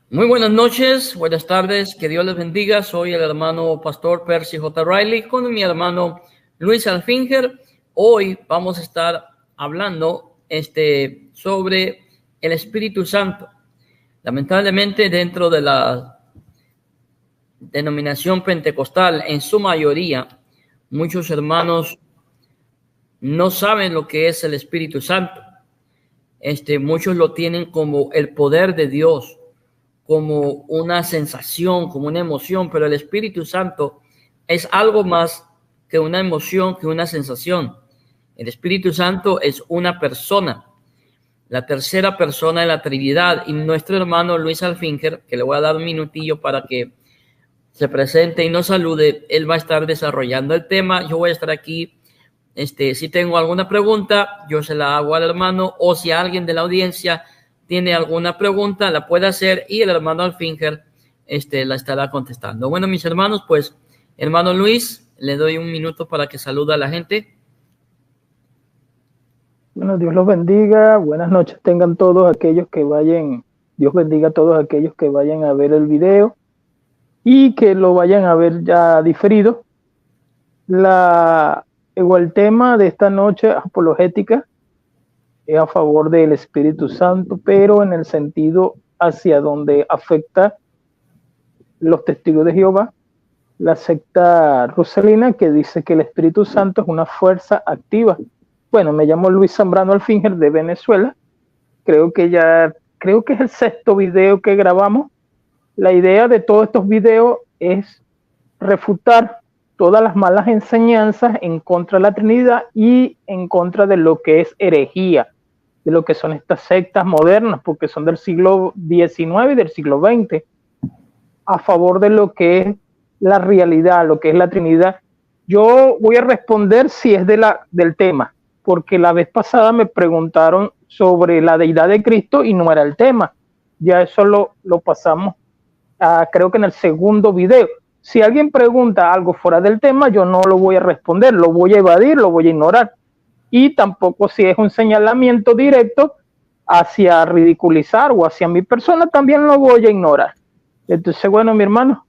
Muy buenas noches, buenas tardes, que Dios les bendiga. Soy el hermano pastor Percy J. Riley con mi hermano Luis Alfinger. Hoy vamos a estar hablando sobre el Espíritu Santo. Lamentablemente dentro de la denominación pentecostal, en su mayoría, muchos hermanos no saben lo que es el Espíritu Santo. Muchos lo tienen como el poder de Dios, como una sensación, como una emoción, pero el Espíritu Santo es algo más que una emoción, que una sensación. El Espíritu Santo es una persona, la tercera persona de la Trinidad, y nuestro hermano Luis Alfinger, que le voy a dar un minutillo para que se presente y nos salude, él va a estar desarrollando el tema. Yo voy a estar aquí. Si tengo alguna pregunta, yo se la hago al hermano, o si alguien de la audiencia tiene alguna pregunta, la puede hacer y el hermano Alfinger la estará contestando. Bueno, mis hermanos, pues, hermano Luis, le doy un minuto para que salude a la gente. Bueno, Dios los bendiga. Buenas noches tengan todos aquellos que vayan. Dios bendiga a todos aquellos que vayan a ver el video y que lo vayan a ver ya diferido. El tema de esta noche, apologética, es a favor del Espíritu Santo, pero en el sentido hacia donde afecta los testigos de Jehová, la secta Rosalina, que dice que el Espíritu Santo es una fuerza activa. Bueno, me llamo Luis Zambrano Alfinger de Venezuela. Creo que es el sexto video que grabamos. La idea de todos estos videos es refutar todas las malas enseñanzas en contra de la Trinidad y en contra de lo que es herejía, de lo que son estas sectas modernas, porque son del siglo XIX y del siglo XX, a favor de lo que es la realidad, lo que es la Trinidad. Yo voy a responder si es del tema, porque la vez pasada me preguntaron sobre la deidad de Cristo y no era el tema. Ya eso lo pasamos creo que en el segundo video. Si alguien pregunta algo fuera del tema, yo no lo voy a responder, lo voy a evadir, lo voy a ignorar. Y tampoco si es un señalamiento directo hacia ridiculizar o hacia mi persona, también lo voy a ignorar. Entonces, bueno, mi hermano,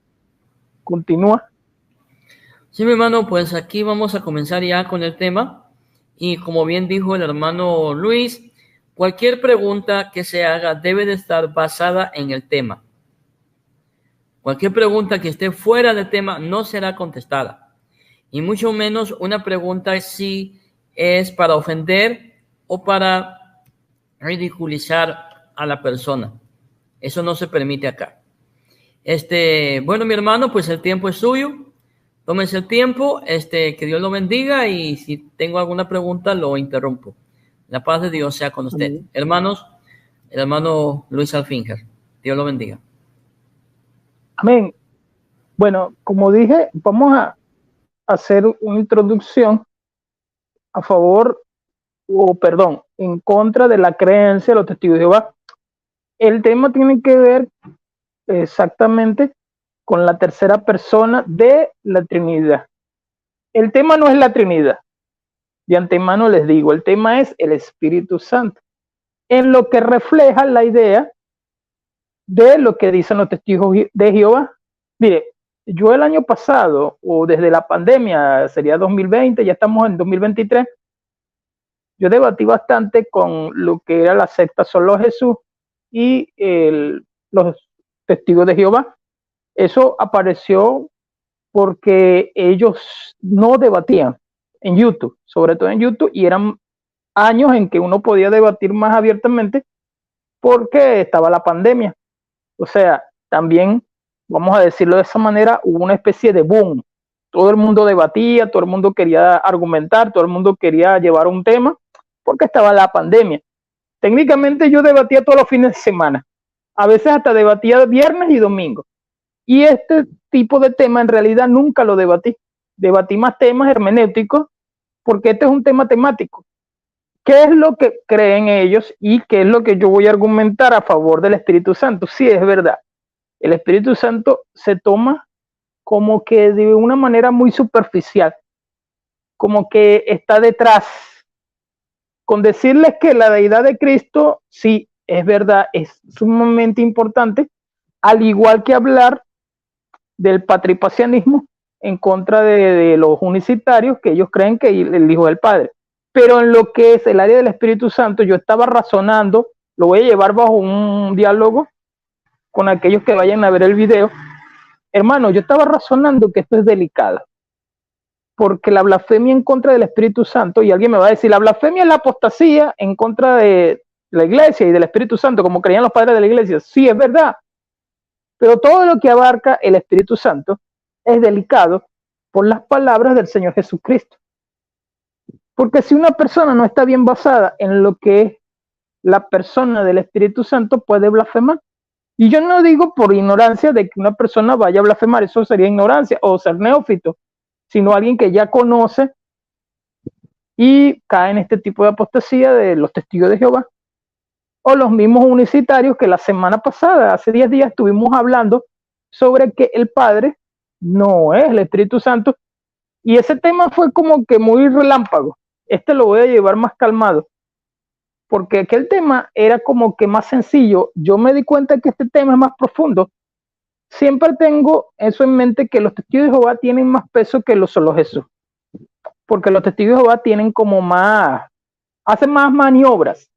continúa. Sí, mi hermano, pues aquí vamos a comenzar ya con el tema. Y como bien dijo el hermano Luis, cualquier pregunta que se haga debe de estar basada en el tema. Cualquier pregunta que esté fuera del tema no será contestada. Y mucho menos una pregunta si es para ofender o para ridiculizar a la persona. Eso no se permite acá. Bueno, mi hermano, pues el tiempo es suyo. Tómese el tiempo, que Dios lo bendiga, y si tengo alguna pregunta lo interrumpo. La paz de Dios sea con usted. Amén. Hermanos, el hermano Luis Alfinger. Dios lo bendiga. Amén. Bueno, como dije, vamos a hacer una introducción a favor, en contra de la creencia de los testigos de Jehová. El tema tiene que ver exactamente con la tercera persona de la Trinidad. El tema no es la Trinidad, de antemano les digo, el tema es el Espíritu Santo, en lo que refleja la idea de lo que dicen los testigos de Jehová. Mire, yo el año pasado, o desde la pandemia, sería 2020, ya estamos en 2023, yo debatí bastante con lo que era la secta Solo Jesús y los testigos de Jehová. Eso apareció porque ellos no debatían en YouTube, sobre todo en YouTube, y eran años en que uno podía debatir más abiertamente porque estaba la pandemia. O sea, también, vamos a decirlo de esa manera, hubo una especie de boom. Todo el mundo debatía, todo el mundo quería argumentar, todo el mundo quería llevar un tema porque estaba la pandemia. Técnicamente yo debatía todos los fines de semana, a veces hasta debatía viernes y domingo. Y este tipo de tema en realidad nunca lo debatí. Debatí más temas hermenéuticos porque este es un tema temático. ¿Qué es lo que creen ellos y qué es lo que yo voy a argumentar a favor del Espíritu Santo? Sí, es verdad. El Espíritu Santo se toma como que de una manera muy superficial, como que está detrás. Con decirles que la deidad de Cristo, sí, es verdad, es sumamente importante, al igual que hablar del patripacianismo en contra de los unicitarios, que ellos creen que el Hijo del Padre. Pero en lo que es el área del Espíritu Santo, yo estaba razonando, lo voy a llevar bajo un diálogo con aquellos que vayan a ver el video. Hermano, yo estaba razonando que esto es delicado, porque la blasfemia en contra del Espíritu Santo, y alguien me va a decir, la blasfemia es la apostasía en contra de la iglesia y del Espíritu Santo, como creían los padres de la iglesia. Sí, es verdad, pero todo lo que abarca el Espíritu Santo es delicado por las palabras del Señor Jesucristo. Porque si una persona no está bien basada en lo que es la persona del Espíritu Santo, puede blasfemar. Y yo no digo por ignorancia de que una persona vaya a blasfemar, eso sería ignorancia o ser neófito, sino alguien que ya conoce y cae en este tipo de apostasía de los testigos de Jehová. O los mismos unicitarios que la semana pasada, hace 10 días, estuvimos hablando sobre que el Padre no es el Espíritu Santo. Y ese tema fue como que muy relámpago. Este lo voy a llevar más calmado, porque aquel tema era como que más sencillo. Yo me di cuenta que este tema es más profundo. Siempre tengo eso en mente, que los testigos de Jehová tienen más peso que solo Jesús, porque los testigos de Jehová tienen como más, hacen más maniobras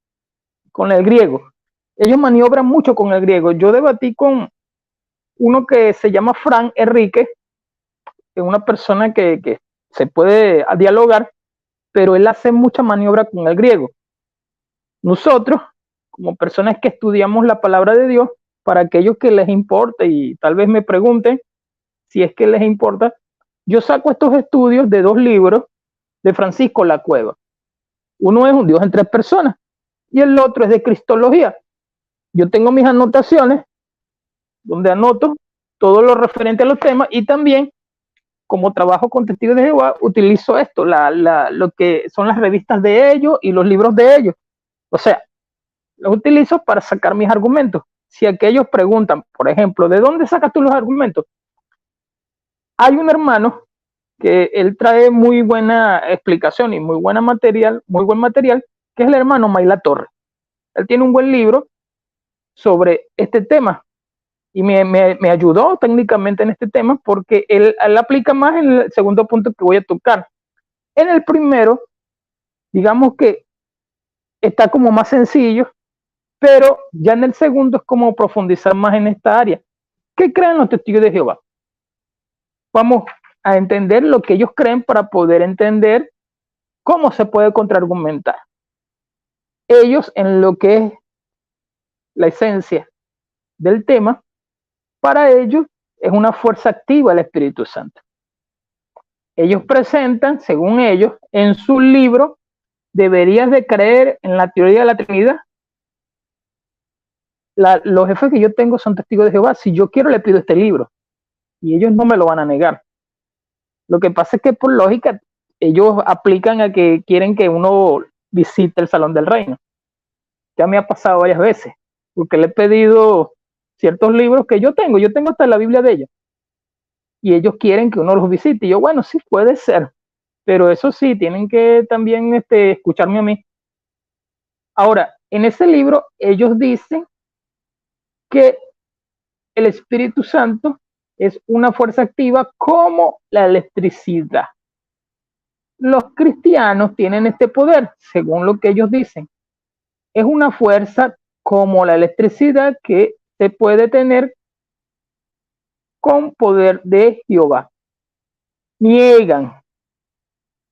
con el griego. Ellos maniobran mucho con el griego. Yo debatí con uno que se llama Fran Enrique, que es una persona que se puede dialogar, pero él hace mucha maniobra con el griego. Nosotros, como personas que estudiamos la palabra de Dios, para aquellos que les importe y tal vez me pregunten si es que les importa, yo saco estos estudios de 2 libros de Francisco La Cueva. Uno es Un Dios en 3 personas y el otro es de Cristología. Yo tengo mis anotaciones donde anoto todo lo referente a los temas, y también, como trabajo con testigos de Jehová, utilizo esto, lo que son las revistas de ellos y los libros de ellos. O sea, los utilizo para sacar mis argumentos. Si aquellos preguntan, por ejemplo, ¿de dónde sacas tú los argumentos? Hay un hermano que él trae muy buena explicación y muy buen material, que es el hermano Mayla Torres. Él tiene un buen libro sobre este tema y me ayudó técnicamente en este tema, porque él aplica más en el segundo punto que voy a tocar. En el primero, digamos que está como más sencillo, pero ya en el segundo es como profundizar más en esta área. ¿Qué creen los testigos de Jehová? Vamos a entender lo que ellos creen para poder entender cómo se puede contraargumentar. Ellos, en lo que es la esencia del tema, para ellos es una fuerza activa el Espíritu Santo. Ellos presentan, según ellos, en su libro, ¿deberías de creer en la teoría de la Trinidad? Los jefes que yo tengo son testigos de Jehová. Si yo quiero, le pido este libro y ellos no me lo van a negar. Lo que pasa es que por lógica ellos aplican a que quieren que uno visite el Salón del Reino. Ya me ha pasado varias veces, porque le he pedido ciertos libros que yo tengo hasta la Biblia de ellos, y ellos quieren que uno los visite. Y yo, bueno, sí puede ser, pero eso sí, tienen que también escucharme a mí. Ahora, en ese libro ellos dicen que el Espíritu Santo es una fuerza activa como la electricidad. Los cristianos tienen este poder, según lo que ellos dicen. Es una fuerza como la electricidad que se puede tener con poder de Jehová. Niegan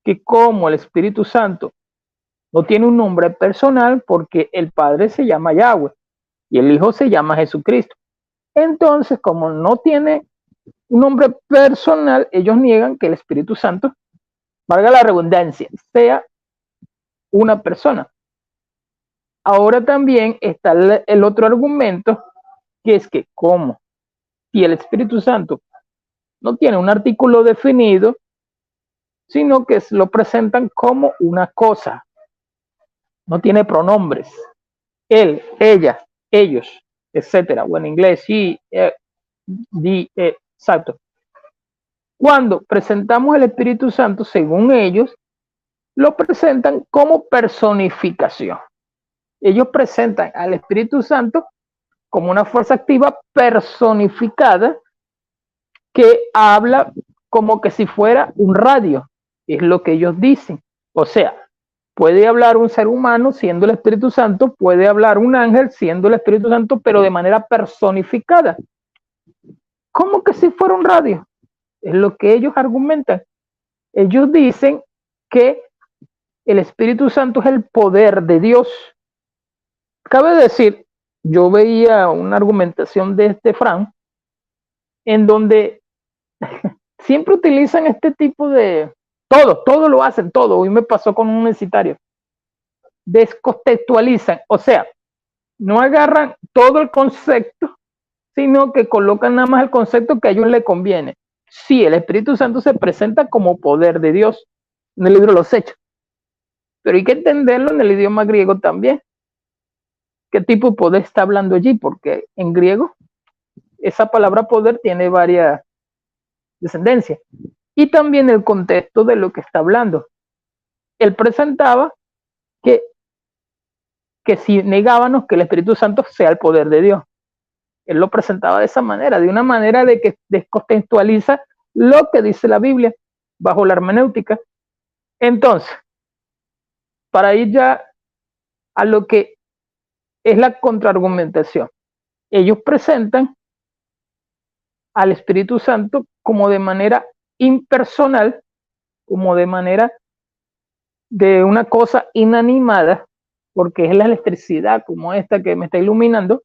que como el Espíritu Santo no tiene un nombre personal, porque el Padre se llama Yahweh y el Hijo se llama Jesucristo. Entonces, como no tiene un nombre personal, ellos niegan que el Espíritu Santo, valga la redundancia, sea una persona. Ahora también está el otro argumento, que es que como si el Espíritu Santo no tiene un artículo definido, sino que lo presentan como una cosa, no tiene pronombres, él, ella, ellos, etcétera, o en inglés he, the, exacto. Cuando presentamos el Espíritu Santo, según ellos, lo presentan como personificación. Ellos presentan al Espíritu Santo como una fuerza activa personificada que habla como que si fuera un radio, es lo que ellos dicen. O sea, puede hablar un ser humano siendo el Espíritu Santo, puede hablar un ángel siendo el Espíritu Santo, pero de manera personificada, como que si fuera un radio. Es lo que ellos argumentan. Ellos dicen que el Espíritu Santo es el poder de Dios. Cabe decir, yo veía una argumentación de Fran, en donde siempre utilizan este tipo de... Todo lo hacen, todo. Hoy me pasó con un universitario. Descontextualizan, o sea, no agarran todo el concepto, sino que colocan nada más el concepto que a ellos les conviene. Sí, el Espíritu Santo se presenta como poder de Dios en el libro de los Hechos, pero hay que entenderlo en el idioma griego también. ¿Qué tipo de poder está hablando allí? Porque en griego esa palabra poder tiene varias descendencias. Y también el contexto de lo que está hablando. Él presentaba que si negábamos que el Espíritu Santo sea el poder de Dios. Él lo presentaba de esa manera, de una manera de que descontextualiza lo que dice la Biblia bajo la hermenéutica. Entonces, para ir ya a lo que es la contraargumentación, ellos presentan al Espíritu Santo como de manera impersonal, como de manera de una cosa inanimada, porque es la electricidad como esta que me está iluminando,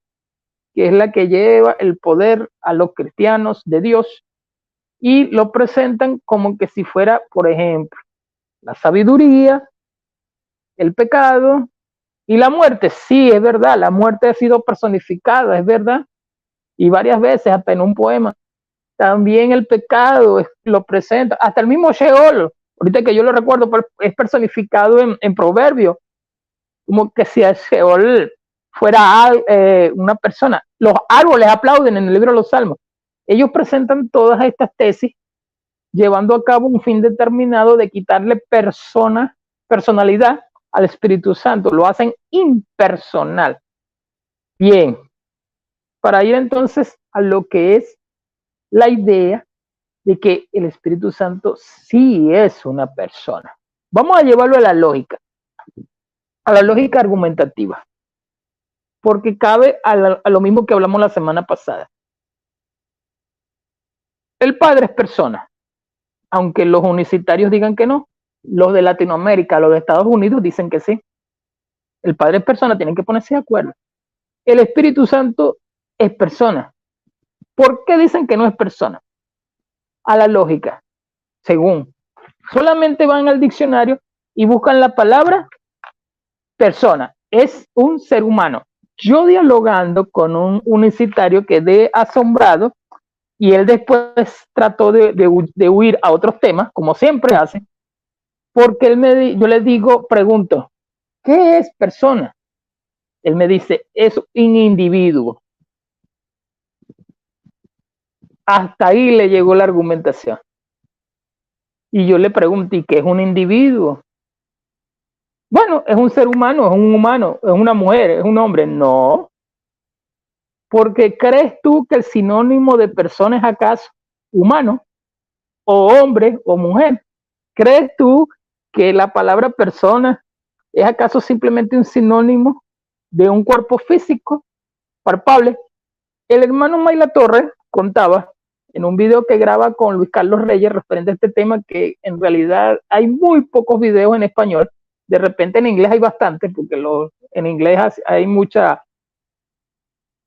que es la que lleva el poder a los cristianos de Dios, y lo presentan como que si fuera, por ejemplo, la sabiduría, el pecado y la muerte. Sí, es verdad, la muerte ha sido personificada, es verdad, y varias veces, hasta en un poema. También el pecado lo presenta, hasta el mismo Sheol, ahorita que yo lo recuerdo, es personificado en Proverbios, como que si el Sheol fuera una persona. Los árboles aplauden en el libro de los Salmos. Ellos presentan todas estas tesis llevando a cabo un fin determinado de quitarle personalidad al Espíritu Santo. Lo hacen impersonal. Bien, para ir entonces a lo que es la idea de que el Espíritu Santo sí es una persona. Vamos a llevarlo a la lógica argumentativa, porque cabe a lo mismo que hablamos la semana pasada. El Padre es persona, aunque los unicitarios digan que no, los de Latinoamérica, los de Estados Unidos dicen que sí. El Padre es persona, tienen que ponerse de acuerdo. El Espíritu Santo es persona. ¿Por qué dicen que no es persona? A la lógica, según. Solamente van al diccionario y buscan la palabra persona. Es un ser humano. Yo dialogando con un unicitario quedé asombrado y él después trató de huir a otros temas, como siempre hace, porque yo le pregunto, ¿qué es persona? Él me dice, es un individuo. Hasta ahí le llegó la argumentación. Y yo le pregunté, ¿qué es un individuo? Bueno, es un ser humano, es una mujer, es un hombre. No. Porque ¿crees tú que el sinónimo de persona es acaso humano, o hombre, o mujer? ¿Crees tú que la palabra persona es acaso simplemente un sinónimo de un cuerpo físico palpable? El hermano Mayla Torres contaba en un video que graba con Luis Carlos Reyes referente a este tema, que en realidad hay muy pocos videos en español. De repente en inglés hay bastantes, porque en inglés hay mucha.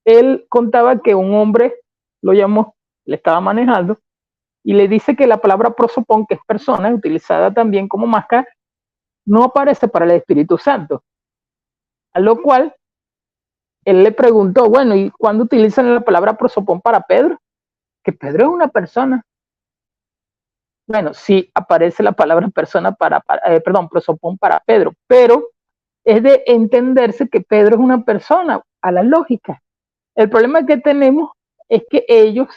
Él contaba que un hombre lo llamó, le estaba manejando, y le dice que la palabra prosopón, que es persona, utilizada también como máscara, no aparece para el Espíritu Santo. A lo cual él le preguntó, bueno, ¿y cuándo utilizan la palabra prosopón para Pedro? Que Pedro es una persona. Bueno, sí aparece la palabra persona prosopón para Pedro, pero es de entenderse que Pedro es una persona, a la lógica. El problema que tenemos es que ellos,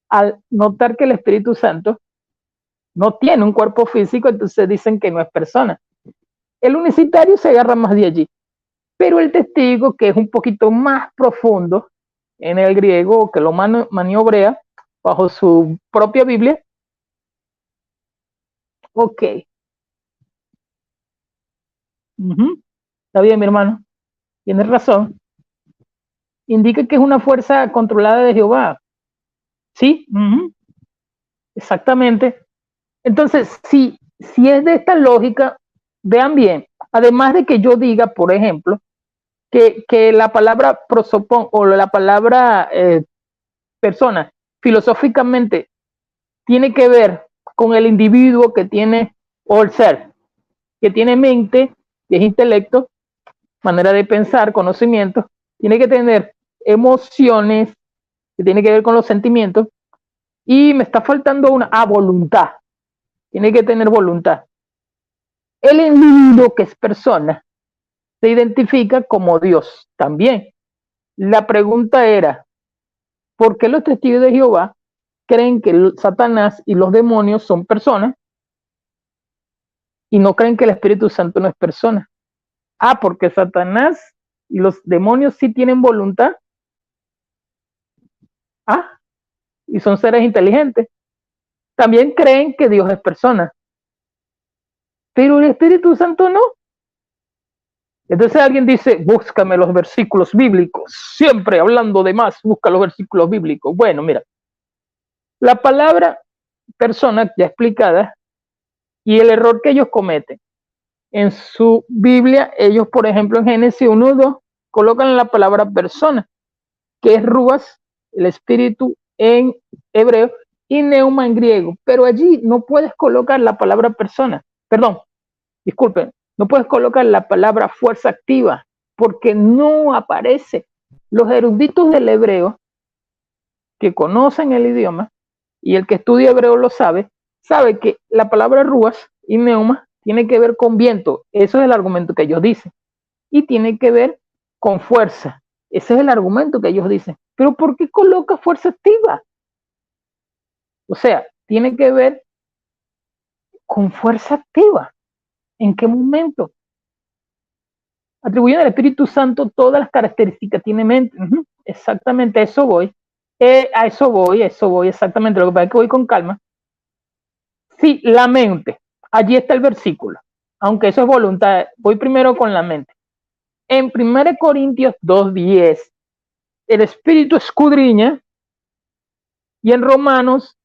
al notar que el Espíritu Santo no tiene un cuerpo físico, entonces dicen que no es persona. El unicitario se agarra más de allí, pero el testigo, que es un poquito más profundo, en el griego, que lo maniobrea bajo su propia Biblia. Ok. Está bien, mi hermano. Tienes razón. Indica que es una fuerza controlada de Jehová. ¿Sí? Exactamente. Entonces, si es de esta lógica, vean bien, además de que yo diga, por ejemplo, que la palabra prosopón o la palabra persona filosóficamente tiene que ver con el individuo que tiene, o el ser, que tiene mente, que es intelecto, manera de pensar, conocimiento, tiene que tener emociones, que tiene que ver con los sentimientos, y me está faltando una voluntad, tiene que tener voluntad. El individuo, que es persona, se identifica como Dios también. La pregunta era, ¿por qué los testigos de Jehová creen que Satanás y los demonios son personas y no creen que el Espíritu Santo no es persona? Porque Satanás y los demonios sí tienen voluntad. Y son seres inteligentes. También creen que Dios es persona, pero el Espíritu Santo no. Entonces alguien dice, búscame los versículos bíblicos. Siempre hablando de más, busca los versículos bíblicos. Bueno, mira, la palabra persona ya explicada y el error que ellos cometen. En su Biblia, ellos, por ejemplo, en Génesis 1:2, colocan la palabra persona, que es ruas, el espíritu en hebreo, y neuma en griego. Pero allí no puedes colocar la palabra persona. Perdón, disculpen, no puedes colocar la palabra fuerza activa, porque no aparece. Los eruditos del hebreo, que conocen el idioma, y el que estudia hebreo lo sabe que la palabra ruas y neuma tiene que ver con viento. Eso es el argumento que ellos dicen. Y tiene que ver con fuerza. Ese es el argumento que ellos dicen. Pero ¿por qué coloca fuerza activa? O sea, tiene que ver con fuerza activa. ¿En qué momento? Atribuyen al Espíritu Santo todas las características. Tiene mente. Exactamente, a eso voy. A eso voy, exactamente. Lo que pasa es que voy con calma. Sí, la mente. Allí está el versículo. Aunque eso es voluntad. Voy primero con la mente. En 1 Corintios 2:10, el Espíritu escudriña, y en Romanos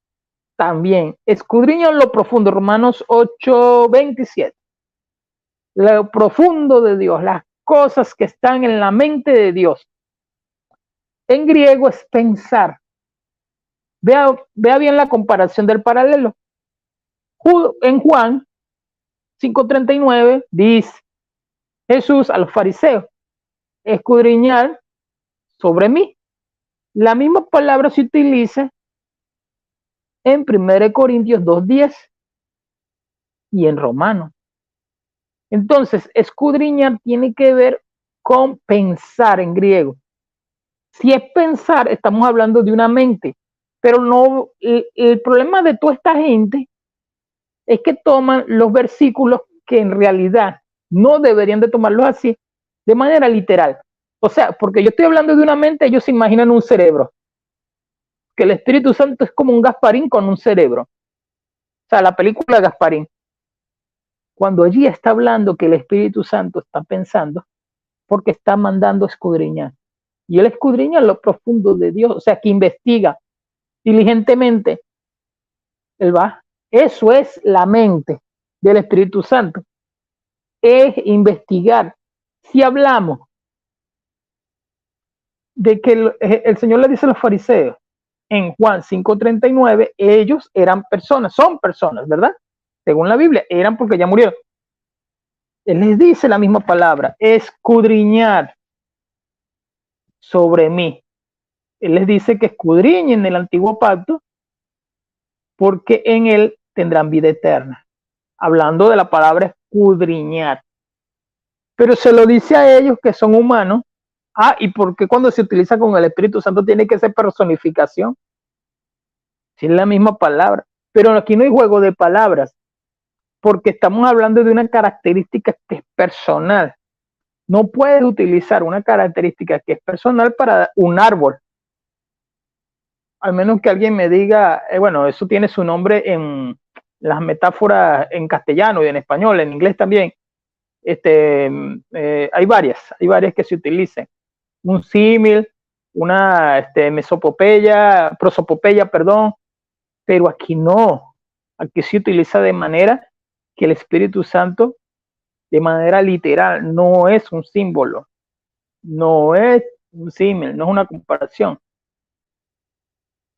también, escudriña lo profundo, Romanos 8:27. Lo profundo de Dios, las cosas que están en la mente de Dios. En griego es pensar. Vea bien la comparación del paralelo. En Juan 5:39 dice Jesús a los fariseos, escudriñar sobre mí. La misma palabra se utiliza en 1 Corintios 2:10 y en Romanos. Entonces, escudriñar tiene que ver con pensar en griego. Si es pensar, estamos hablando de una mente, pero no, el problema de toda esta gente es que toman los versículos que en realidad no deberían de tomarlos así, de manera literal. O sea, porque yo estoy hablando de una mente, ellos se imaginan un cerebro, que el Espíritu Santo es como un Gasparín con un cerebro. O sea, la película Gasparín. Cuando allí está hablando que el Espíritu Santo está pensando, porque está mandando escudriñar. Y él escudriña lo profundo de Dios, o sea, que investiga diligentemente. Él va. Eso es la mente del Espíritu Santo. Es investigar. Si hablamos de que el Señor le dice a los fariseos en Juan 5:39, ellos eran personas, son personas, ¿verdad? Según la Biblia, eran porque ya murieron. Él les dice la misma palabra, escudriñar sobre mí. Él les dice que escudriñen el antiguo pacto porque en él tendrán vida eterna. Hablando de la palabra escudriñar. Pero se lo dice a ellos que son humanos. ¿Y por qué cuando se utiliza con el Espíritu Santo tiene que ser personificación? Si es la misma palabra. Pero aquí no hay juego de palabras, porque estamos hablando de una característica que es personal. No puedes utilizar una característica que es personal para un árbol. al menos que alguien me diga, bueno, eso tiene su nombre en las metáforas en castellano y en español, en inglés también. Hay varias que se utilizan. Un símil, una prosopopeya, perdón, pero aquí no. Aquí se utiliza de manera que el Espíritu Santo, de manera literal, no es un símbolo, no es un símil, no es una comparación.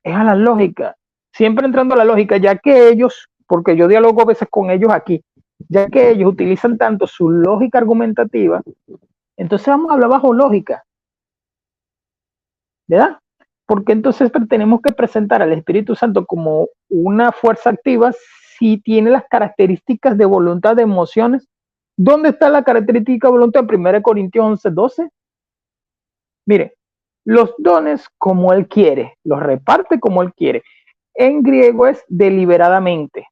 Es a la lógica, siempre entrando a la lógica, ya que ellos, porque yo dialogo a veces con ellos aquí, ya que ellos utilizan tanto su lógica argumentativa, entonces vamos a hablar bajo lógica, ¿verdad? Porque entonces tenemos que presentar al Espíritu Santo como una fuerza activa si tiene las características de voluntad, de emociones. ¿Dónde está la característica de voluntad? 1 Corintios 11:12. Mire, los dones como Él quiere, los reparte como Él quiere. En griego es deliberadamente.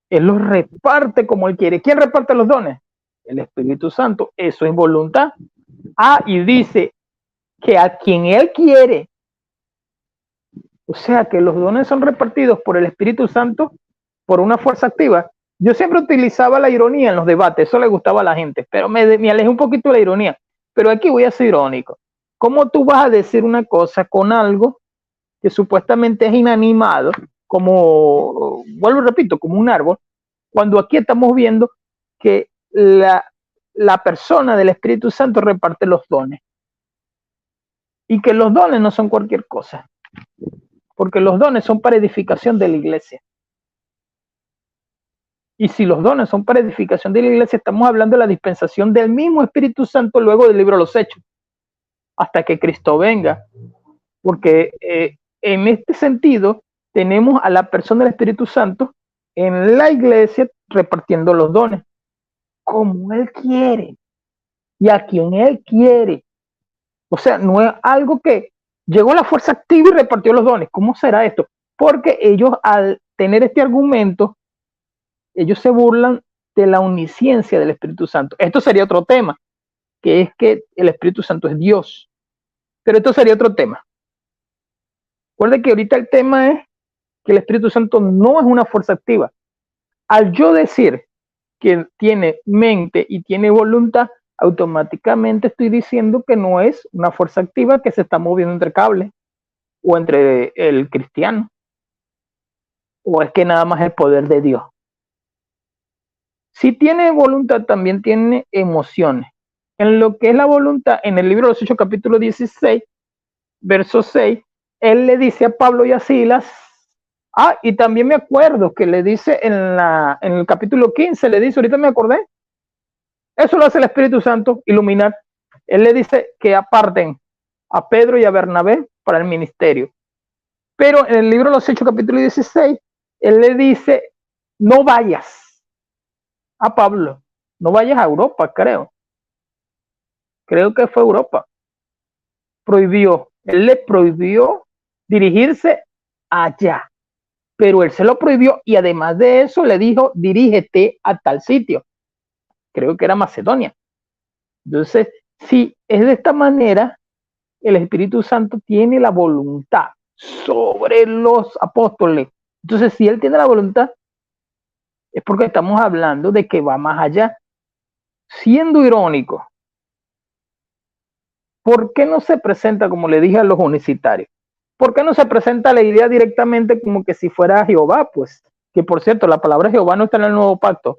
Él los reparte como Él quiere. ¿Quién reparte los dones? El Espíritu Santo. Eso es voluntad. Y dice que a quien Él quiere. O sea que los dones son repartidos por el Espíritu Santo, por una fuerza activa. Yo siempre utilizaba la ironía en los debates, eso le gustaba a la gente, pero me alejé un poquito de la ironía. Pero aquí voy a ser irónico. ¿Cómo tú vas a decir una cosa con algo que supuestamente es inanimado, como, vuelvo y repito, como un árbol, cuando aquí estamos viendo que la persona del Espíritu Santo reparte los dones? Y que los dones no son cualquier cosa, porque los dones son para edificación de la iglesia. Y si los dones son para edificación de la iglesia, estamos hablando de la dispensación del mismo Espíritu Santo luego del libro de los Hechos, hasta que Cristo venga. Porque en este sentido tenemos a la persona del Espíritu Santo en la iglesia repartiendo los dones, como Él quiere y a quien Él quiere. O sea, no es algo que llegó la fuerza activa y repartió los dones. ¿Cómo será esto? Porque ellos, al tener este argumento, ellos se burlan de la omnisciencia del Espíritu Santo. Esto sería otro tema, que es que el Espíritu Santo es Dios. Pero esto sería otro tema. Recuerde que ahorita el tema es que el Espíritu Santo no es una fuerza activa. Al yo decir que tiene mente y tiene voluntad, automáticamente estoy diciendo que no es una fuerza activa que se está moviendo entre cables o entre el cristiano, o es que nada más el poder de Dios. Si tiene voluntad, también tiene emociones. En lo que es la voluntad, en el libro de los Hechos, capítulo 16, verso 6, él le dice a Pablo y a Silas, y también me acuerdo que le dice en el capítulo 15, le dice, ahorita me acordé, eso lo hace el Espíritu Santo, iluminar. Él le dice que aparten a Pedro y a Bernabé para el ministerio. Pero en el libro de los Hechos, capítulo 16, él le dice, no vayas a Pablo, no vayas a Europa, creo que fue Europa. Él le prohibió dirigirse allá, pero él se lo prohibió y además de eso le dijo, dirígete a tal sitio. Creo que era Macedonia. Entonces, si es de esta manera, el Espíritu Santo tiene la voluntad sobre los apóstoles. Entonces, si él tiene la voluntad, es porque estamos hablando de que va más allá. Siendo irónico, ¿por qué no se presenta, como le dije a los unicitarios? ¿Por qué no se presenta la idea directamente como que si fuera Jehová? Pues, que por cierto, la palabra Jehová no está en el Nuevo Pacto.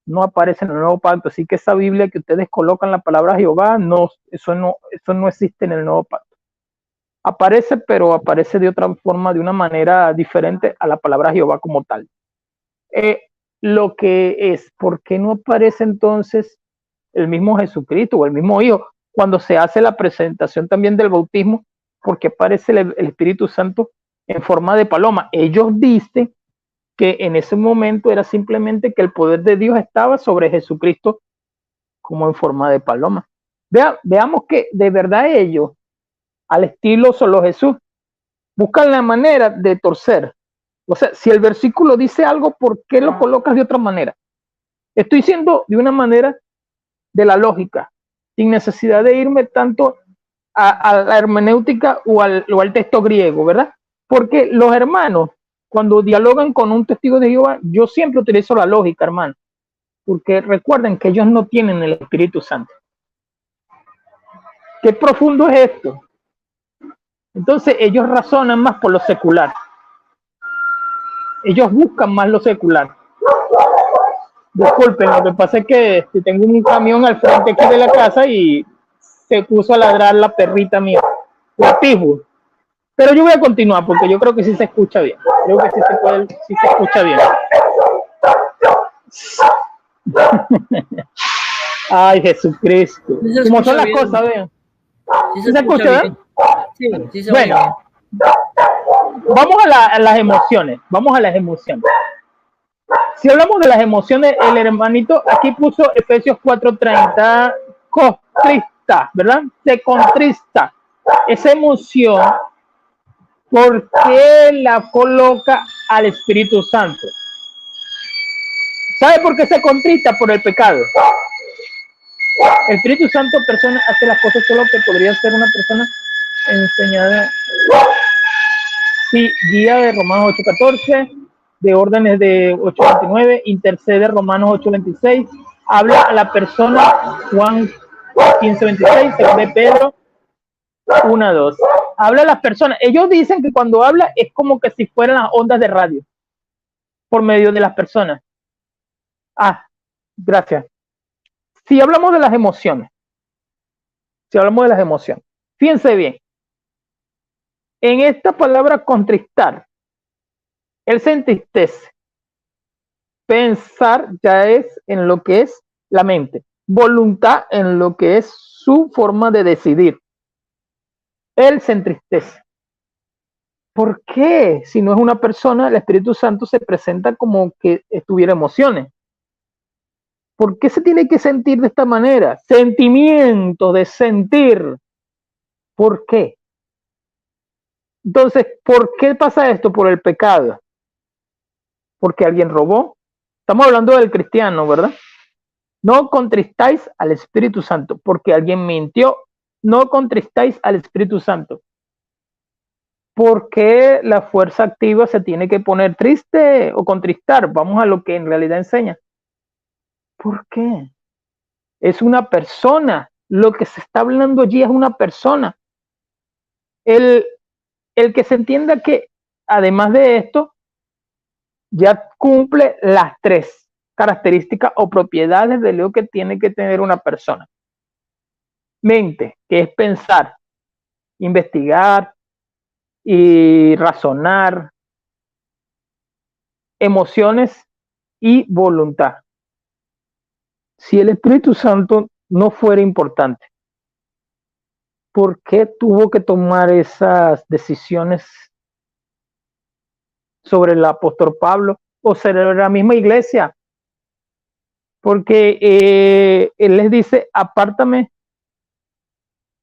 No aparece en el Nuevo Pacto. Así que esa Biblia que ustedes colocan la palabra Jehová, eso no existe en el Nuevo Pacto. Aparece, pero aparece de otra forma, de una manera diferente a la palabra Jehová como tal. Lo que es, ¿por qué no aparece entonces el mismo Jesucristo o el mismo Hijo cuando se hace la presentación también del bautismo? Porque aparece el Espíritu Santo en forma de paloma. Ellos dicen que en ese momento era simplemente que el poder de Dios estaba sobre Jesucristo como en forma de paloma. Veamos que de verdad ellos, al estilo solo Jesús, buscan la manera de torcer. O sea, si el versículo dice algo, ¿por qué lo colocas de otra manera? Estoy diciendo de una manera de la lógica, sin necesidad de irme tanto a la hermenéutica o al texto griego, ¿verdad? Porque los hermanos, cuando dialogan con un testigo de Jehová, yo siempre utilizo la lógica, hermano, porque recuerden que ellos no tienen el Espíritu Santo. ¿Qué profundo es esto? Entonces ellos razonan más por lo secular. Ellos buscan más lo secular. Disculpen, lo que pasa es que tengo un camión al frente aquí de la casa y se puso a ladrar la perrita mía, la Pitbull. Pero yo voy a continuar porque yo creo que sí se escucha bien. Creo que sí se escucha bien. Ay, Jesucristo. ¿Cómo son las cosas, vean? ¿Sí se escucha bien? Sí se bueno, vamos a las emociones. Vamos a las emociones. Si hablamos de las emociones, el hermanito aquí puso Efesios 4:30, contrista, ¿verdad? Se contrista. Esa emoción, ¿por qué la coloca al Espíritu Santo? ¿Sabe por qué se contrista? Por el pecado. El Espíritu Santo persona hace las cosas solo que podría ser una persona enseñada. Sí, guía de Romanos 8:14, de órdenes de 8:29, intercede Romanos 8:26, habla a la persona Juan 15:26, según de Pedro 1:2. Habla a las personas. Ellos dicen que cuando habla es como que si fueran las ondas de radio por medio de las personas. Ah, gracias. Si hablamos de las emociones, fíjense bien. En esta palabra contristar, él se entristece. Pensar ya es en lo que es la mente. Voluntad en lo que es su forma de decidir. Él se entristece. ¿Por qué? Si no es una persona, el Espíritu Santo se presenta como que tuviera emociones. ¿Por qué se tiene que sentir de esta manera? Sentimiento de sentir. ¿Por qué? Entonces, ¿por qué pasa esto? Por el pecado. Porque alguien robó. Estamos hablando del cristiano, ¿verdad? No contristáis al Espíritu Santo, porque alguien mintió. No contristáis al Espíritu Santo. ¿Por qué la fuerza activa se tiene que poner triste o contristar? Vamos a lo que en realidad enseña. ¿Por qué? Es una persona. Lo que se está hablando allí es una persona. El que se entienda que, además de esto, ya cumple las tres características o propiedades de lo que tiene que tener una persona. Mente, que es pensar, investigar y razonar. Emociones y voluntad. Si el Espíritu Santo no fuera importante, ¿por qué tuvo que tomar esas decisiones sobre el apóstol Pablo o sobre la misma iglesia? Porque él les dice, apártame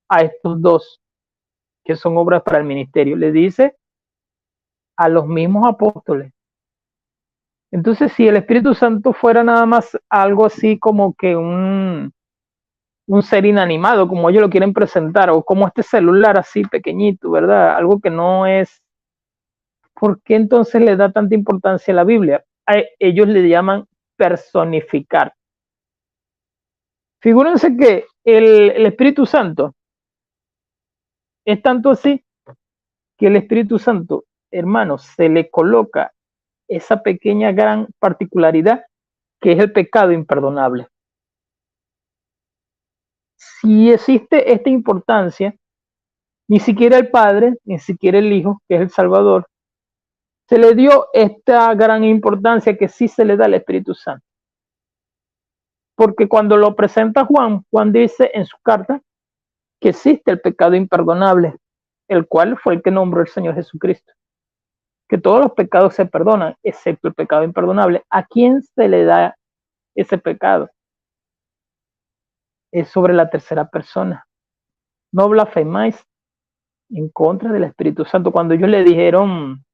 a estos dos, que son obras para el ministerio. Le dice a los mismos apóstoles. Entonces, si el Espíritu Santo fuera nada más algo así como que un ser inanimado, como ellos lo quieren presentar, o como este celular así pequeñito, ¿verdad? Algo que no es. ¿Por qué entonces le da tanta importancia a la Biblia? Ellos le llaman personificar. Figúrense que el Espíritu Santo es tanto así que el Espíritu Santo, hermanos, se le coloca esa pequeña gran particularidad que es el pecado imperdonable. Si existe esta importancia, ni siquiera el Padre, ni siquiera el Hijo, que es el Salvador, se le dio esta gran importancia que sí se le da al Espíritu Santo. Porque cuando lo presenta Juan, Juan dice en su carta que existe el pecado imperdonable, el cual fue el que nombró el Señor Jesucristo. Que todos los pecados se perdonan, excepto el pecado imperdonable. ¿A quién se le da ese pecado? Es sobre la tercera persona. No blasfemáis en contra del Espíritu Santo. Cuando ellos le dijeron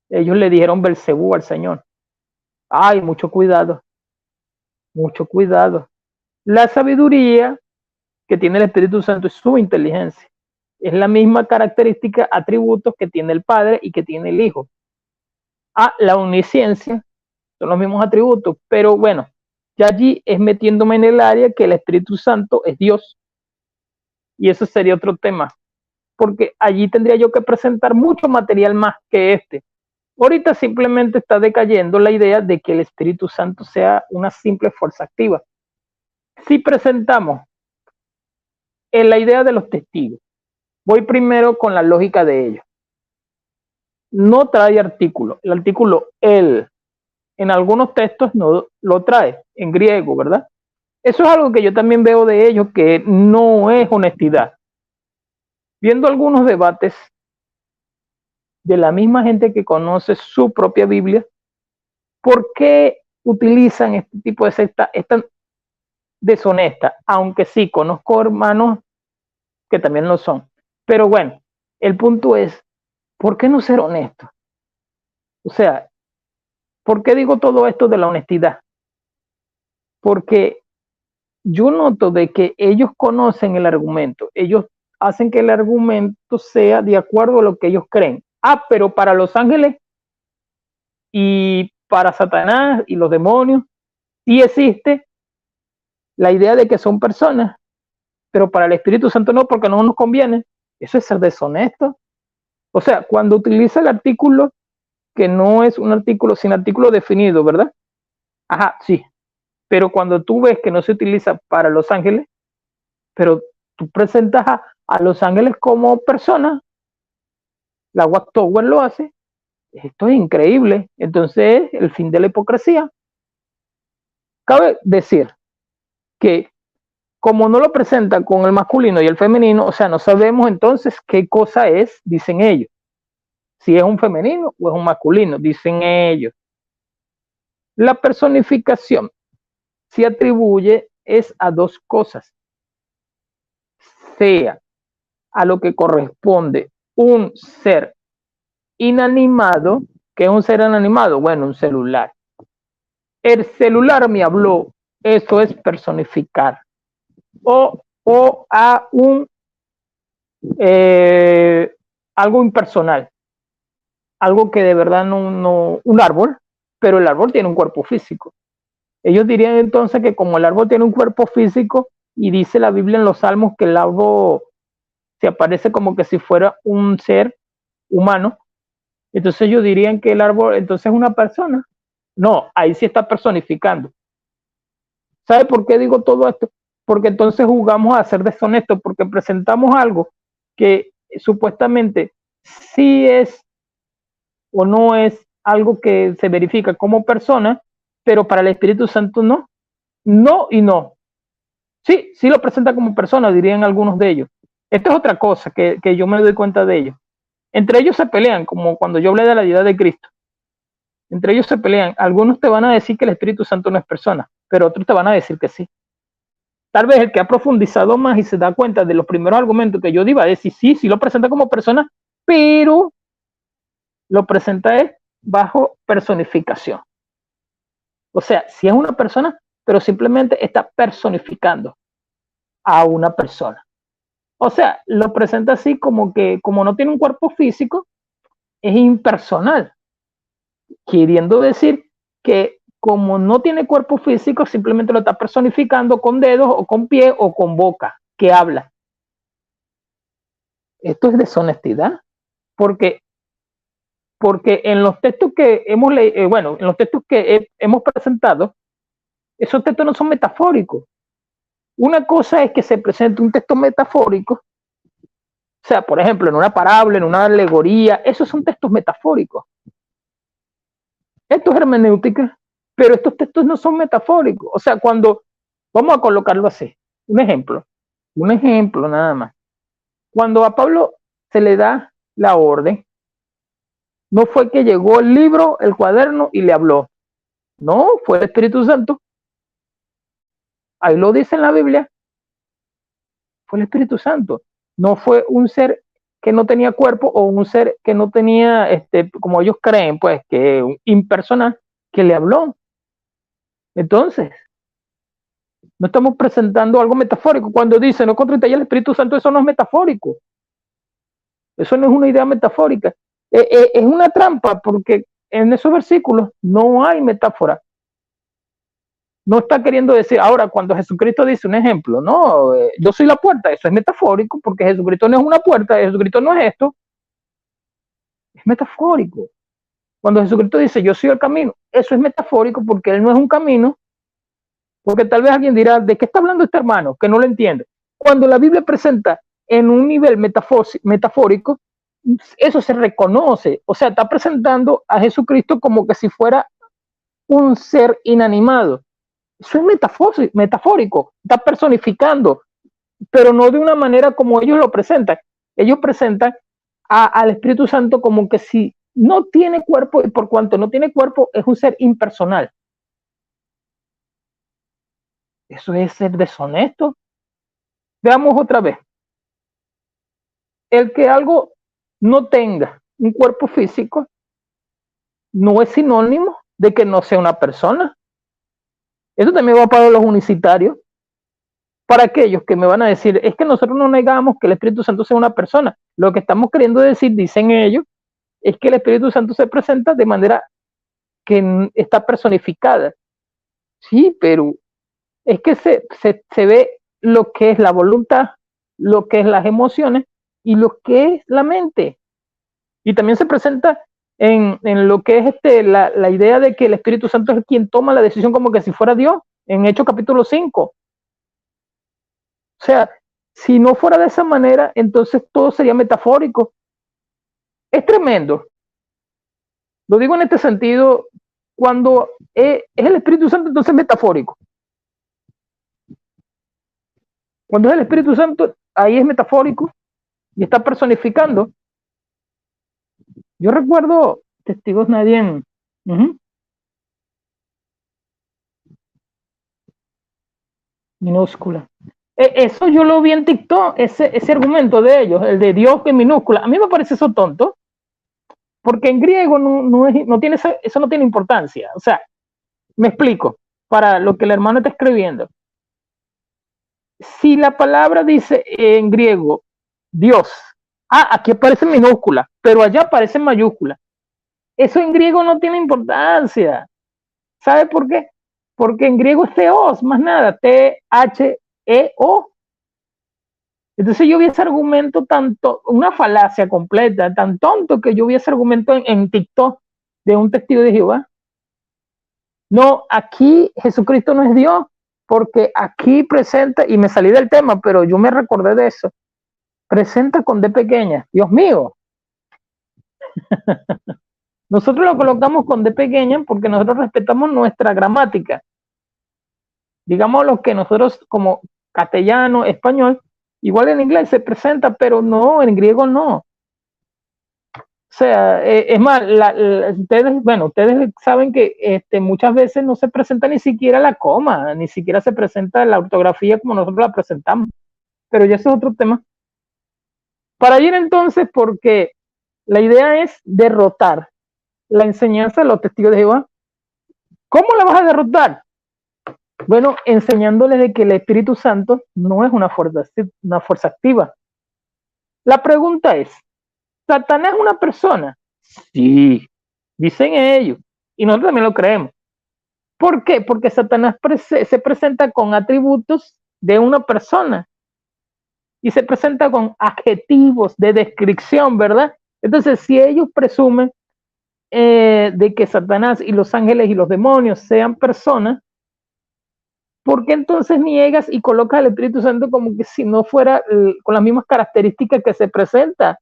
Belcebú al Señor. Ay, mucho cuidado. Mucho cuidado. La sabiduría que tiene el Espíritu Santo es su inteligencia. es la misma característica, atributos que tiene el Padre y que tiene el Hijo. La omnisciencia son los mismos atributos, pero bueno, ya allí es metiéndome en el área que el Espíritu Santo es Dios. Y eso sería otro tema, porque allí tendría yo que presentar mucho material más que este. Ahorita simplemente está decayendo la idea de que el Espíritu Santo sea una simple fuerza activa. Si presentamos en la idea de los testigos, voy primero con la lógica de ellos. No trae artículo. El artículo él en algunos textos no lo trae, en griego, ¿verdad? Eso es algo que yo también veo de ellos, que no es honestidad. Viendo algunos debates de la misma gente que conoce su propia Biblia, ¿por qué utilizan este tipo de secta? Es tan deshonesta, aunque sí conozco hermanos que también lo son. Pero bueno, el punto es, ¿por qué no ser honesto? O sea, ¿por qué digo todo esto de la honestidad? Porque yo noto de que ellos conocen el argumento, ellos hacen que el argumento sea de acuerdo a lo que ellos creen. Pero para los ángeles y para Satanás y los demonios, sí existe la idea de que son personas, pero para el Espíritu Santo no, porque no nos conviene. Eso es ser deshonesto. O sea, cuando utiliza el artículo que no es un artículo sin artículo definido, ¿verdad? Ajá, sí. Pero cuando tú ves que no se utiliza para los ángeles, pero tú presentas a los ángeles como personas, la Watchtower lo hace, esto es increíble. Entonces, el fin de la hipocresía. Cabe decir que como no lo presentan con el masculino y el femenino, o sea, no sabemos entonces qué cosa es, dicen ellos. Si es un femenino o es un masculino, dicen ellos. La personificación se atribuye es a dos cosas. Sea a lo que corresponde un ser inanimado. ¿Qué es un ser inanimado? Bueno, un celular. El celular me habló, eso es personificar. O a un algo impersonal, algo que de verdad no, un árbol, pero el árbol tiene un cuerpo físico. Ellos dirían entonces que como el árbol tiene un cuerpo físico, y dice la Biblia en los Salmos que el árbol se aparece como que si fuera un ser humano, entonces ellos dirían que el árbol entonces es una persona. No, ahí sí está personificando. ¿Sabe por qué digo todo esto? Porque entonces jugamos a ser deshonestos, porque presentamos algo que supuestamente sí es o no es algo que se verifica como persona, pero para el Espíritu Santo no. No y no. Sí, sí lo presenta como persona, dirían algunos de ellos. Esto es otra cosa que yo me doy cuenta de ellos. Entre ellos se pelean, como cuando yo hablé de la deidad de Cristo. Entre ellos se pelean. Algunos te van a decir que el Espíritu Santo no es persona, pero otros te van a decir que sí. Tal vez el que ha profundizado más y se da cuenta de los primeros argumentos que yo di va a decir sí, sí lo presenta como persona, pero lo presenta es bajo personificación. O sea, sí es una persona, pero simplemente está personificando a una persona. O sea, lo presenta así como que, como no tiene un cuerpo físico, es impersonal, queriendo decir que como no tiene cuerpo físico, simplemente lo está personificando con dedos o con pie o con boca, que habla. Esto es deshonestidad, porque en los textos que hemos leído, bueno, en los textos que hemos presentado, esos textos no son metafóricos. Una cosa es que se presente un texto metafórico, o sea, por ejemplo, en una parábola, en una alegoría, esos son textos metafóricos. Esto es hermenéutica, pero estos textos no son metafóricos. O sea, cuando, vamos a colocarlo así, un ejemplo nada más. Cuando a Pablo se le da la orden, no fue que llegó el libro, el cuaderno y le habló. No, fue el Espíritu Santo. Ahí lo dice en la Biblia. Fue el Espíritu Santo. No fue un ser que no tenía cuerpo o un ser que no tenía, como ellos creen, pues, que un impersonal que le habló. Entonces, no estamos presentando algo metafórico. Cuando dice no contribuye al Espíritu Santo, eso no es metafórico. Eso no es una idea metafórica. Es una trampa porque en esos versículos no hay metáfora. No está queriendo decir, ahora cuando Jesucristo dice un ejemplo, no, yo soy la puerta, eso es metafórico porque Jesucristo no es una puerta, Jesucristo no es esto, es metafórico. Cuando Jesucristo dice, yo soy el camino, eso es metafórico porque Él no es un camino, porque tal vez alguien dirá, ¿de qué está hablando este hermano? Que no lo entiende. Cuando la Biblia presenta en un nivel metafórico, eso se reconoce, o sea, está presentando a Jesucristo como que si fuera un ser inanimado. Eso es metafórico, está personificando, pero no de una manera como ellos lo presentan. Ellos presentan al Espíritu Santo como que si no tiene cuerpo, y por cuanto no tiene cuerpo, es un ser impersonal. Eso es ser deshonesto. Veamos otra vez. El que algo no tenga un cuerpo físico no es sinónimo de que no sea una persona. Eso también va para los unicitarios. Para aquellos que me van a decir, es que nosotros no negamos que el Espíritu Santo sea una persona. Lo que estamos queriendo decir, dicen ellos, es que el Espíritu Santo se presenta de manera que está personificada. Sí, pero es que se ve lo que es la voluntad, lo que es las emociones y lo que es la mente. Y también se presenta en lo que es la idea de que el Espíritu Santo es quien toma la decisión como que si fuera Dios, en Hechos capítulo 5. O sea, si no fuera de esa manera, entonces todo sería metafórico. Es tremendo. Lo digo en este sentido, cuando es el Espíritu Santo, entonces es metafórico. Cuando es el Espíritu Santo, ahí es metafórico y está personificando. Yo recuerdo testigos nadie. Minúscula. Eso yo lo vi en TikTok, ese argumento de ellos, el de Dios en minúscula. A mí me parece eso tonto, porque en griego no tiene eso no tiene importancia. O sea, me explico, para lo que el hermano está escribiendo. Si la palabra dice en griego Dios, aquí aparece en minúscula, pero allá aparece en mayúscula. Eso en griego no tiene importancia. ¿Sabe por qué? Porque en griego es Theos, más nada, T-H-E-O. Entonces yo vi ese argumento una falacia completa, tan tonto que yo vi ese argumento en TikTok de un testigo de Jehová. No, aquí Jesucristo no es Dios, porque aquí presenta, y me salí del tema, pero yo me recordé de eso, presenta con D pequeña. Dios mío. Nosotros lo colocamos con D pequeña porque nosotros respetamos nuestra gramática. Digamos lo que nosotros como castellano, español, igual en inglés se presenta, pero no, en griego no. O sea, es más, ustedes saben que muchas veces no se presenta ni siquiera la coma, ni siquiera se presenta la ortografía como nosotros la presentamos. Pero ya ese es otro tema. Para ir entonces, porque la idea es derrotar la enseñanza de los testigos de Jehová. ¿Cómo la vas a derrotar? Bueno, enseñándoles de que el Espíritu Santo no es una fuerza activa. La pregunta es, ¿Satanás es una persona? Sí, dicen ellos, y nosotros también lo creemos. ¿Por qué? Porque Satanás se presenta con atributos de una persona y se presenta con adjetivos de descripción, ¿verdad? Entonces, si ellos presumen de que Satanás y los ángeles y los demonios sean personas, ¿por qué entonces niegas y colocas al Espíritu Santo como que si no fuera con las mismas características que se presenta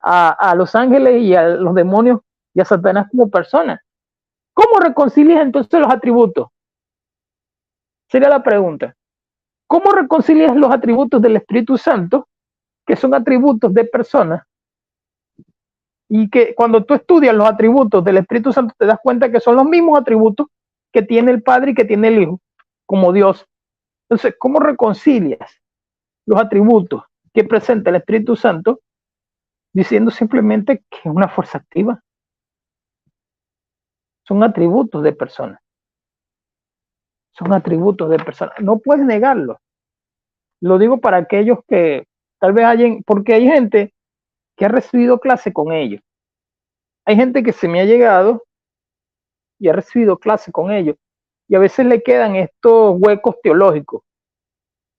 a los ángeles y a los demonios y a Satanás como personas? ¿Cómo reconcilias entonces los atributos? Sería la pregunta. ¿Cómo reconcilias los atributos del Espíritu Santo, que son atributos de personas, y que cuando tú estudias los atributos del Espíritu Santo te das cuenta que son los mismos atributos que tiene el Padre y que tiene el Hijo, como Dios? Entonces, ¿cómo reconcilias los atributos que presenta el Espíritu Santo diciendo simplemente que es una fuerza activa? Son atributos de personas. Son atributos de personas. No puedes negarlo. Lo digo para aquellos que tal vez porque hay gente que ha recibido clase con ellos. Hay gente que se me ha llegado y ha recibido clase con ellos, y a veces le quedan estos huecos teológicos.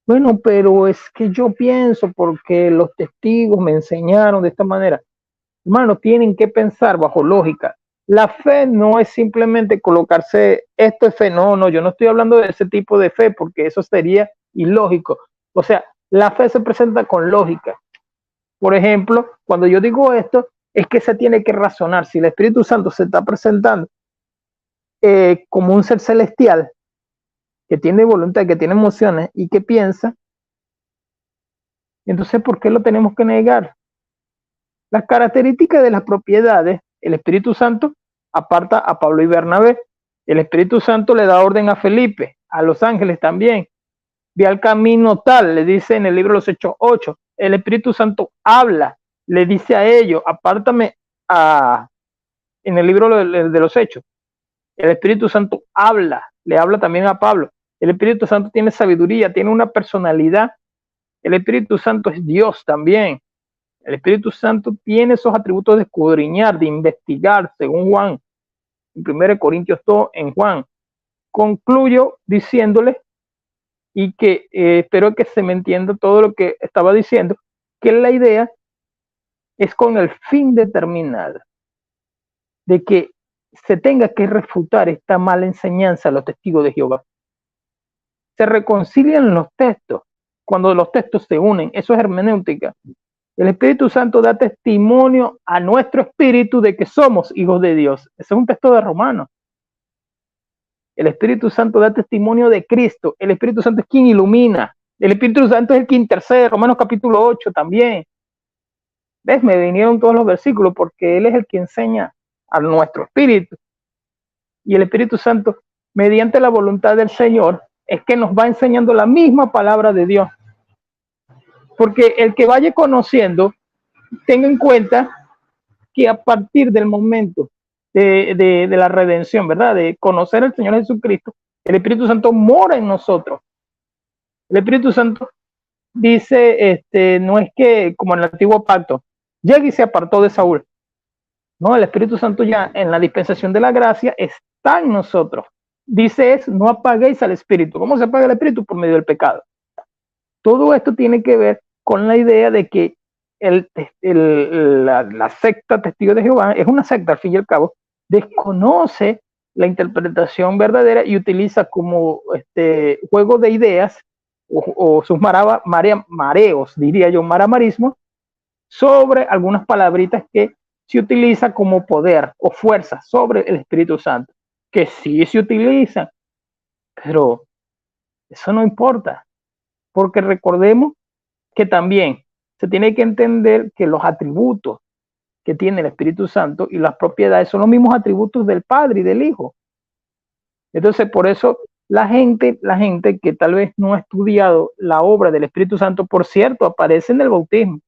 Bueno, pero es que yo pienso porque los testigos me enseñaron de esta manera. Hermano, tienen que pensar bajo lógica. La fe no es simplemente colocarse, esto es fe, no, yo no estoy hablando de ese tipo de fe porque eso sería ilógico. O sea, la fe se presenta con lógica. Por ejemplo, cuando yo digo esto, es que se tiene que razonar. Si el Espíritu Santo se está presentando como un ser celestial, que tiene voluntad, que tiene emociones y que piensa, entonces, ¿por qué lo tenemos que negar? Las características de las propiedades, el Espíritu Santo aparta a Pablo y Bernabé. El Espíritu Santo le da orden a Felipe, a los ángeles también. Ve al camino tal, le dice en el libro de los Hechos 8. El Espíritu Santo habla, le dice a ellos, apártame en el libro de los Hechos. El Espíritu Santo habla, le habla también a Pablo. El Espíritu Santo tiene sabiduría, tiene una personalidad. El Espíritu Santo es Dios también. El Espíritu Santo tiene esos atributos de escudriñar, de investigar, según Juan, en 1 Corintios 2, en Juan. Concluyo diciéndole, y que espero que se me entienda todo lo que estaba diciendo, que la idea es con el fin determinado de que se tenga que refutar esta mala enseñanza a los testigos de Jehová. Se reconcilian los textos cuando los textos se unen. Eso es hermenéutica. El Espíritu Santo da testimonio a nuestro espíritu de que somos hijos de Dios. Ese es un texto de Romanos. El Espíritu Santo da testimonio de Cristo. El Espíritu Santo es quien ilumina. El Espíritu Santo es el que intercede. Romanos capítulo 8 también. ¿Ves? Me vinieron todos los versículos porque Él es el que enseña a nuestro espíritu. Y el Espíritu Santo, mediante la voluntad del Señor, es que nos va enseñando la misma palabra de Dios. Porque el que vaya conociendo, tenga en cuenta que a partir del momento de la redención, ¿verdad? De conocer al Señor Jesucristo, el Espíritu Santo mora en nosotros. El Espíritu Santo dice, no es que como en el antiguo pacto, llega y se apartó de Saúl. No, el Espíritu Santo ya en la dispensación de la gracia está en nosotros. Dice no apaguéis al Espíritu. ¿Cómo se apaga el Espíritu? Por medio del pecado. Todo esto tiene que ver con la idea de que la secta Testigos de Jehová es una secta, al fin y al cabo, desconoce la interpretación verdadera y utiliza como juego de ideas o sus mareos, diría yo, maramarismo, sobre algunas palabritas que se utiliza como poder o fuerza sobre el Espíritu Santo, que sí se utilizan, pero eso no importa, porque recordemos que también se tiene que entender que los atributos que tiene el Espíritu Santo y las propiedades son los mismos atributos del Padre y del Hijo. Entonces, por eso la gente que tal vez no ha estudiado la obra del Espíritu Santo, por cierto, aparece en el bautismo,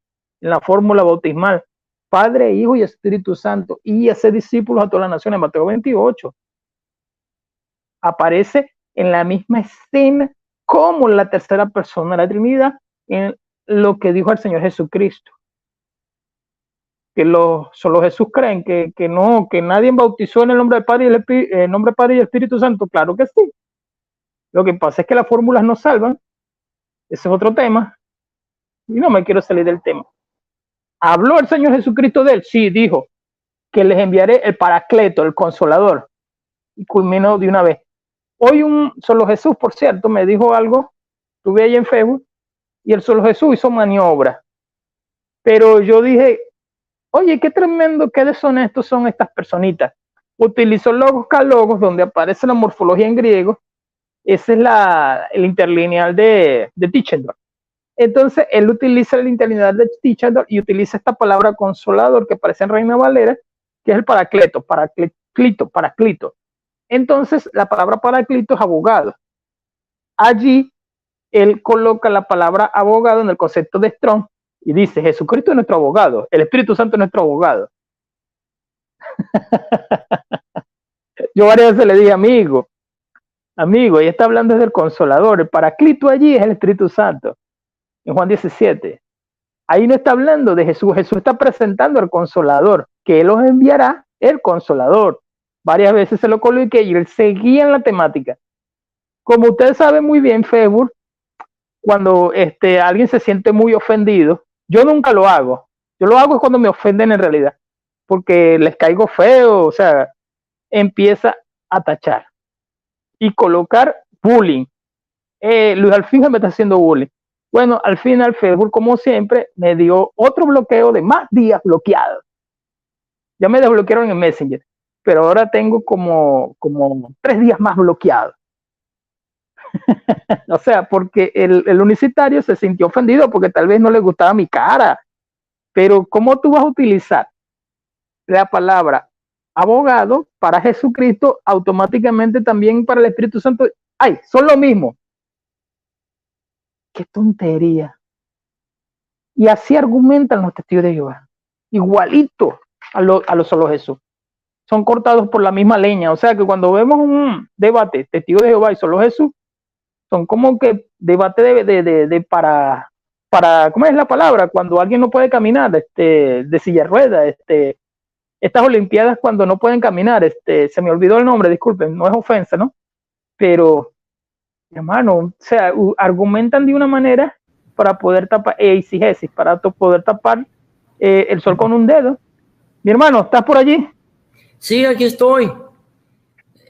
en la fórmula bautismal, Padre, Hijo y Espíritu Santo, y hacer discípulos a todas las naciones, Mateo 28. Aparece en la misma escena como la tercera persona de la Trinidad, en lo que dijo el Señor Jesucristo. Que solo Jesús creen que nadie bautizó en el nombre del Padre y el nombre del Padre y el Espíritu Santo. Claro que sí. Lo que pasa es que las fórmulas no salvan. Ese es otro tema. Y no me quiero salir del tema. ¿Habló el Señor Jesucristo de él? Sí, dijo que les enviaré el Paracleto, el Consolador. Y culminó de una vez. Hoy un Solo Jesús, por cierto, me dijo algo. Estuve ahí en Facebook y el Solo Jesús hizo maniobra. Pero yo dije, oye, qué tremendo, qué deshonestos son estas personitas. Utilizó logos calogos, donde aparece la morfología en griego. Ese es el interlineal de Tischendorf. Entonces, él utiliza el interlineal de Tischendorf y utiliza esta palabra consolador que aparece en Reina Valera, que es el paracleto, paraclito. Entonces, la palabra paraclito es abogado. Allí, él coloca la palabra abogado en el concepto de Strong y dice, Jesucristo es nuestro abogado, el Espíritu Santo es nuestro abogado. Yo varias veces le dije, amigo, ella está hablando del Consolador, el Paraclito allí es el Espíritu Santo, en Juan 17. ahí no está hablando de Jesús. Jesús está presentando al Consolador, que Él los enviará, el Consolador. Varias veces se lo coloqué y Él seguía en la temática. Como ustedes saben muy bien, Facebook, cuando alguien se siente muy ofendido, yo nunca lo hago. Yo lo hago es cuando me ofenden en realidad, porque les caigo feo, o sea, empieza a tachar y colocar bullying. Luis Alfija me está haciendo bullying. Bueno, al final Facebook, como siempre, me dio otro bloqueo de más días bloqueados. Ya me desbloquearon en Messenger, pero ahora tengo como 3 días más bloqueados. O sea, porque el unicitario se sintió ofendido porque tal vez no le gustaba mi cara. Pero ¿cómo tú vas a utilizar la palabra abogado para Jesucristo automáticamente también para el Espíritu Santo? ¡Ay! Son lo mismo. ¡Qué tontería! Y así argumentan los testigos de Jehová. Igualito a los solo Jesús. Son cortados por la misma leña. O sea que cuando vemos un debate, testigos de Jehová y solo Jesús, son como que debate de para, ¿cómo es la palabra? Cuando alguien no puede caminar, de silla de ruedas, estas olimpiadas cuando no pueden caminar, se me olvidó el nombre, disculpen, no es ofensa, ¿no? Pero, hermano, o sea, argumentan de una manera para poder tapar, eisegesis, para poder tapar el sol con un dedo. Mi hermano, ¿estás por allí? Sí, aquí estoy.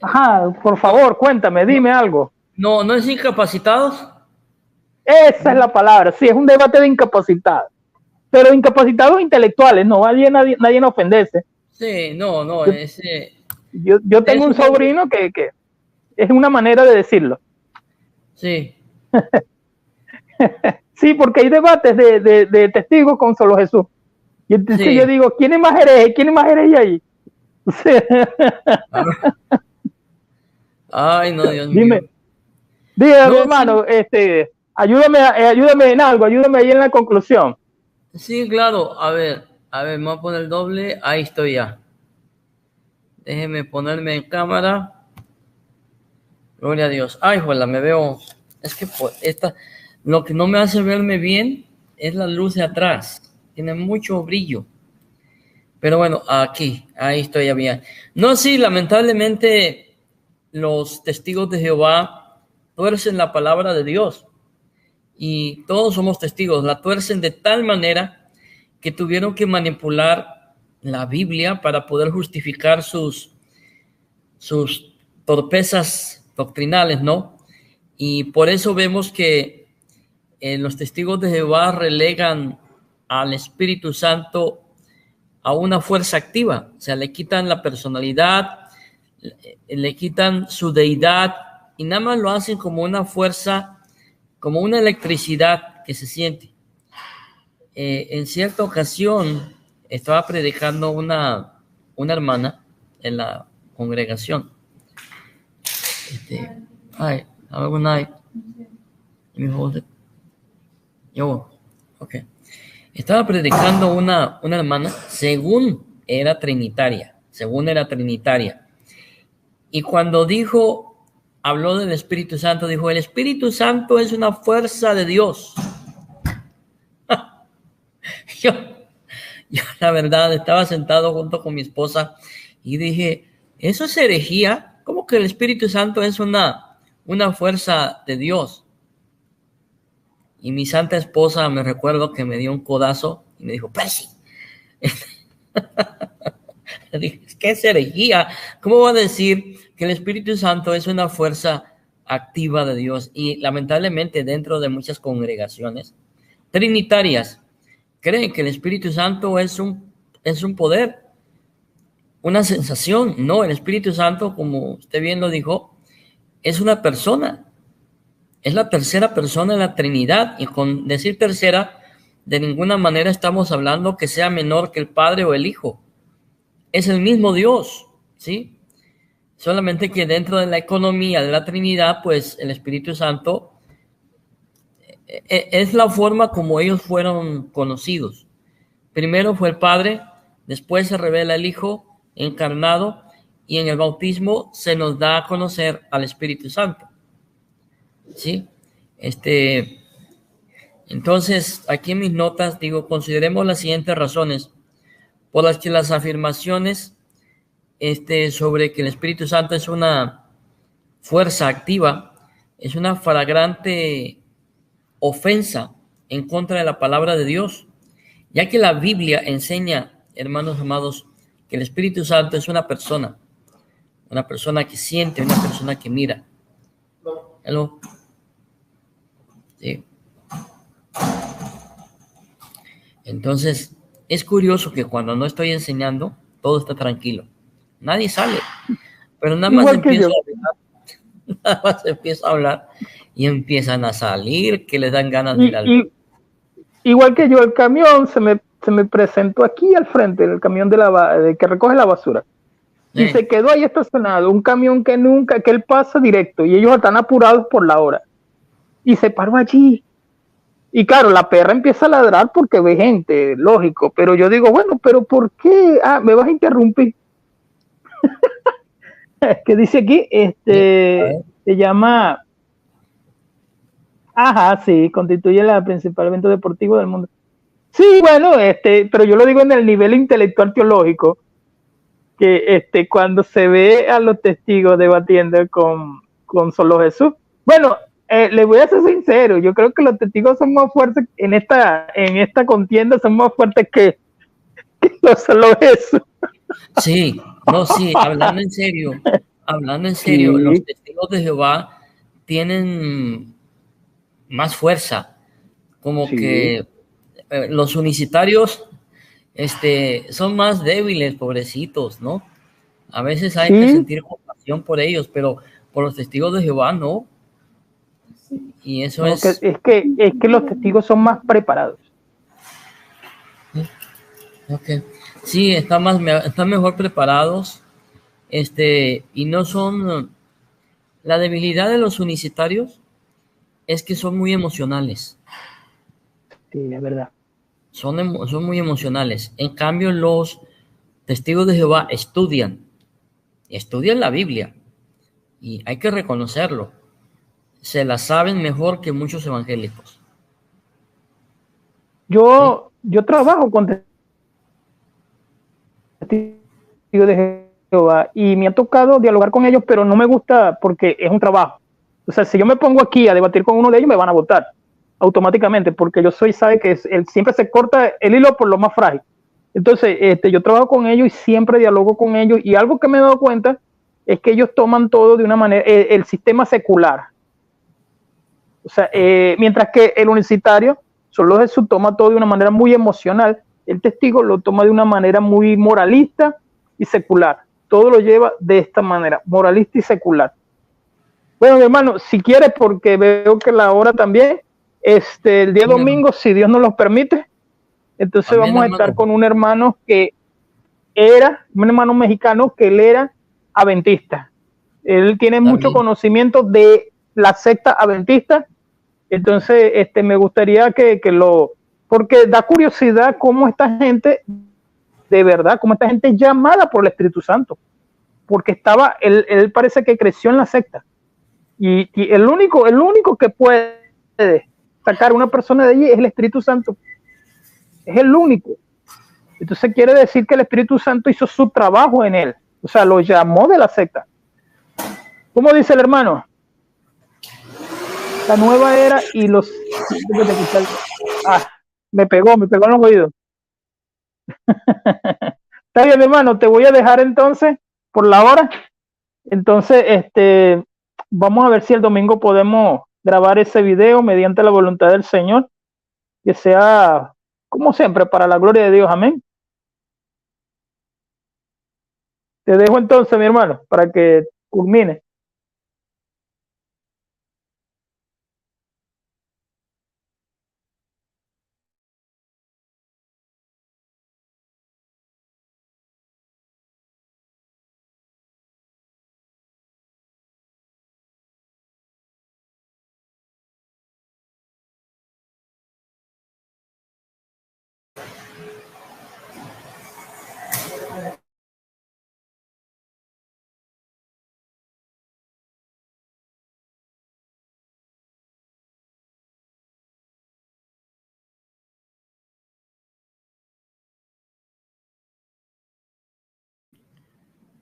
Ajá, por favor, cuéntame, dime algo. No, ¿no es incapacitados? Esa es la palabra, sí, es un debate de incapacitados, pero incapacitados intelectuales, no nadie a ofenderse. Sí, no, yo tengo un sobrino que es una manera de decirlo. Sí. Sí, porque hay debates de testigos con solo Jesús. Y entonces sí. Yo digo, ¿quién es más hereje? ¿Quién es más hereje ahí? Sí. Ay, no, Dios mío. Dime, no, hermano, sí. ayúdame en algo, ayúdame ahí en la conclusión. Sí, claro, a ver, me voy a poner el doble, ahí estoy ya. Déjeme ponerme en cámara. Gloria a Dios. Ay, juela, me veo. Es que lo que no me hace verme bien es la luz de atrás. Tiene mucho brillo. Pero bueno, ahí estoy ya bien. No, sí, lamentablemente los testigos de Jehová tuercen la palabra de Dios. Y todos somos testigos. La tuercen de tal manera que tuvieron que manipular la Biblia para poder justificar sus torpezas doctrinales, ¿no? Y por eso vemos que los testigos de Jehová relegan al Espíritu Santo a una fuerza activa, o sea, le quitan la personalidad, le quitan su deidad y nada más lo hacen como una fuerza, como una electricidad que se siente. En cierta ocasión estaba predicando una hermana en la congregación. Hi, have a good night. Let me hold it. Yo, okay. Estaba predicando una hermana, según era trinitaria. Y cuando habló del Espíritu Santo, dijo, el Espíritu Santo es una fuerza de Dios. Yo, la verdad, estaba sentado junto con mi esposa y dije, ¿eso es herejía? ¿Cómo que el Espíritu Santo es una fuerza de Dios? Y mi santa esposa, me recuerdo que me dio un codazo y me dijo, Percy. Le dije, ¿qué es herejía? ¿Cómo va a decir que el Espíritu Santo es una fuerza activa de Dios? Y lamentablemente dentro de muchas congregaciones trinitarias creen que el Espíritu Santo es un poder, una sensación. No, el Espíritu Santo, como usted bien lo dijo, es una persona. Es la tercera persona de la Trinidad, y con decir tercera, de ninguna manera estamos hablando que sea menor que el Padre o el Hijo. Es el mismo Dios, ¿sí? Solamente que dentro de la economía de la Trinidad, pues el Espíritu Santo es la forma como ellos fueron conocidos. Primero fue el Padre, después se revela el Hijo encarnado, y en el bautismo se nos da a conocer al Espíritu Santo. ¿Sí? Entonces, aquí en mis notas digo, consideremos las siguientes razones por las que las afirmaciones sobre que el Espíritu Santo es una fuerza activa, es una flagrante ofensa en contra de la palabra de Dios, ya que la Biblia enseña, hermanos amados, que el Espíritu Santo es una persona que siente, una persona que mira. Hello. Sí. Entonces, es curioso que cuando no estoy enseñando, todo está tranquilo. Nadie sale, pero nada más Igual que empiezo yo. a hablar, nada más empiezo a hablar y empiezan a salir que les dan ganas de ir Y, al... y igual que yo, el camión se me presentó aquí al frente, el camión de que recoge la basura. Y se quedó ahí estacionado, un camión que él pasa directo y ellos están apurados por la hora. Y se paró allí. Y claro, la perra empieza a ladrar porque ve gente, lógico, pero yo digo, bueno, pero ¿por qué? Ah, me vas a interrumpir. Que dice aquí, se llama, ajá, sí, constituye el principal evento deportivo del mundo. Sí, bueno, pero yo lo digo en el nivel intelectual teológico, que cuando se ve a los testigos debatiendo con solo Jesús. Bueno, les voy a ser sincero, yo creo que los testigos son más fuertes en esta contienda, son más fuertes que los solo Jesús. Sí, no, sí, hablando en serio, los Sí, testigos de Jehová tienen más fuerza, como sí, que los unicitarios, son más débiles, pobrecitos, ¿no? A veces hay que sí, sentir compasión por ellos, pero por los testigos de Jehová no. Y eso no, es, es que los testigos son más preparados. okay. Sí, están mejor preparados, y no son, la debilidad de los unicitarios es que son muy emocionales. Sí, es verdad. Son muy emocionales. En cambio, los testigos de Jehová estudian la Biblia y hay que reconocerlo. Se la saben mejor que muchos evangélicos. ¿Sí? Yo trabajo con testigos de Jehová y me ha tocado dialogar con ellos, pero no me gusta porque es un trabajo. O sea, si yo me pongo aquí a debatir con uno de ellos, me van a votar automáticamente, porque yo sabe que él siempre se corta el hilo por lo más frágil. Entonces, yo trabajo con ellos y siempre dialogo con ellos, y algo que me he dado cuenta es que ellos toman todo de una manera, el sistema secular. O sea, mientras que el unicitario, solo Jesús, toma todo de una manera muy emocional, el testigo lo toma de una manera muy moralista y secular. Todo lo lleva de esta manera, moralista y secular. Bueno, mi hermano, si quieres, porque veo que la hora también, el día Sí, mi hermano. domingo, si Dios nos lo permite, entonces Amén, vamos a estar hermano. con un hermano mexicano que él era adventista. Él tiene Está mucho bien. conocimiento de la secta adventista. Entonces, me gustaría porque da curiosidad cómo esta gente, de verdad, cómo esta gente es llamada por el Espíritu Santo, porque él parece que creció en la secta, y el único que puede sacar a una persona de allí es el Espíritu Santo, es el único. Entonces quiere decir que el Espíritu Santo hizo su trabajo en él, o sea, lo llamó de la secta. ¿Cómo dice el hermano? La nueva era y los tiempos de cristal. Ah, me pegó en los oídos. Está bien, hermano, te voy a dejar entonces por la hora. Entonces, vamos a ver si el domingo podemos grabar ese video mediante la voluntad del Señor, que sea, como siempre, para la gloria de Dios. Amén. Te dejo entonces, mi hermano, para que culmine.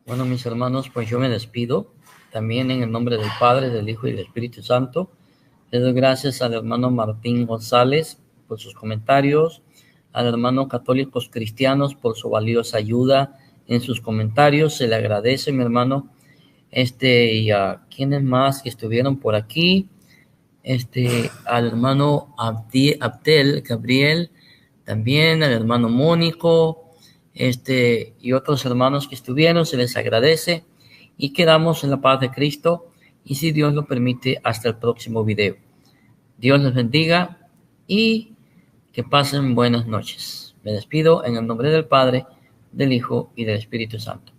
Bueno, mis hermanos, pues yo me despido. También en el nombre del Padre, del Hijo y del Espíritu Santo. Le doy gracias al hermano Martín González por sus comentarios, al hermano Católicos Cristianos por su valiosa ayuda en sus comentarios. Se le agradece, mi hermano. Y a quienes más que estuvieron por aquí. Al hermano Abdel Gabriel, también al hermano Mónico, y otros hermanos que estuvieron, se les agradece y quedamos en la paz de Cristo y si Dios lo permite hasta el próximo video. Dios les bendiga y que pasen buenas noches. Me despido en el nombre del Padre, del Hijo y del Espíritu Santo.